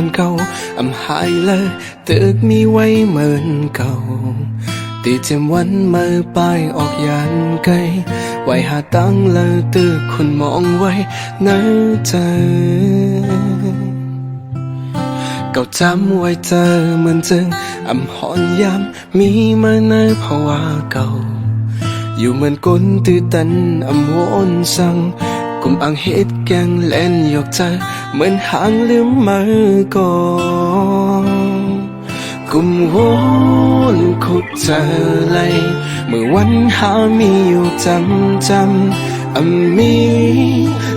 còn câu hại lời tự mi quay mơn cầuตีเจมวันมือป้ายออกยานไกลไว้หาตั้งเลยตื้อคนมองไว้ในใจเก่าจำไว้เจอเหมือนจึงหอนยามมีมาในภาวะเก่าอยู่เหมือนก้นตื้อตันวนสั่งกุมอ่างเฮ็ดแกงเล่นหยอกใจเหมือนหางลืมมือก่อนกุมวนคุกเจอเลยเมื่อวันหามีอยู่จำมี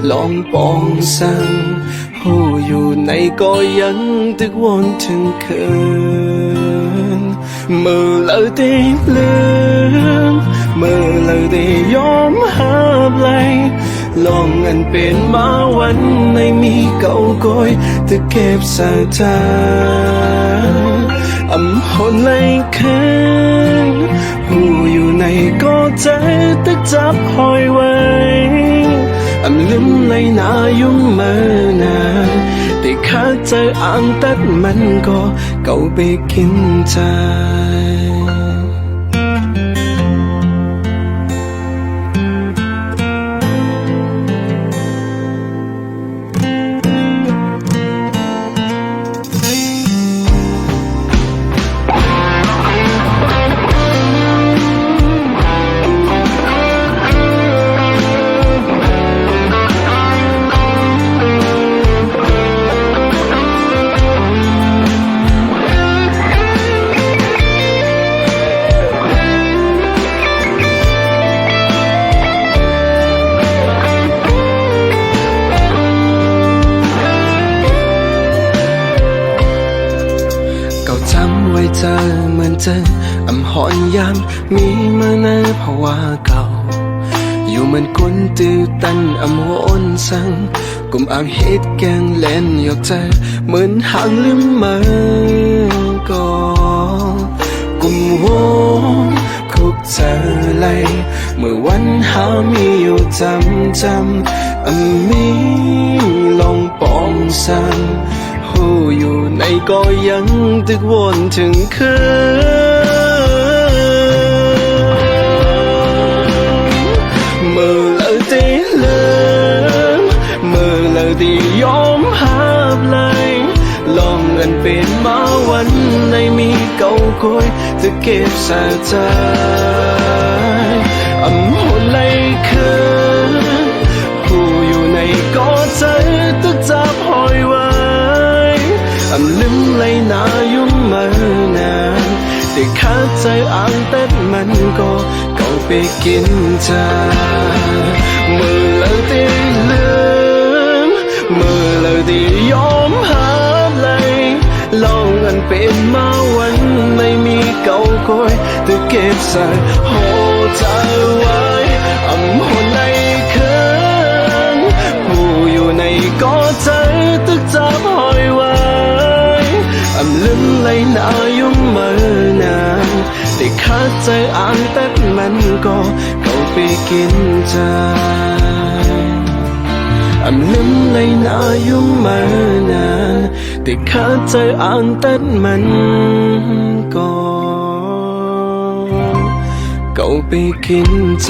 ลองปองสั่งหูอยู่ในก็ยังตึกวนถึงคืนเมื่อเราได้ลืมเมื่อเราได้ยอมหาเลยลองอันเป็นมาวันในมีเก่าก้อยตึกเก็บใส่ใจหอนเลยคืนหูอยู่ในก็ใจตึกจับหอยไว้ลืมเลยนายุ่งเมื่อนานแต่ข้าใจอ่างตัดมันก็เก่าไปกินใจจำไว้เจอเหมือนเจอหอนยามมีมาในภาวะเก่าอยู่เหมือนคนตื้อตันวนสั่งกุมอ่างเฮ็ดแกงเล่นหยอกใจเหมือนหางลืมมือก่อนกุมวนคุกเจอเลยเมื่อวันหามีอยู่จำมีลองปองสั่งอยู่ในก็ยังตึกวนถึงคืนเมื่อเราได้ลืมเมื่อเราได้ยอมหาเลยลองกันเป็นมาวันในมีเก่าก้อยจะเก็บใส่ใจหอนเลยคืนหูอยู่ในก็ใจตึกจับหอยไว้ลืมเลยนายุ่งเมื่อนานแต่ข้าใจอ่างแต่มันก็เก่าไปกินใจเมื่อเราได้ลืมเมื่อเราได้ยอมหาเลยลองอันเป็นมาวันไม่มีเก่าก้อยแต่เก็บใส่หัวใจไว้หอนในคืนหูอยู่ในก็ใจตึกจับหอยไว้ลืมเลยนายุ่งเมื่อนานแต่ข้าใจอ่างแต่มันก็เก่าไปกินใจลืมเลยนายุ่งเมื่อนานแต่ข้าใจอ่างแต่มันก็เก่าไปกินใจ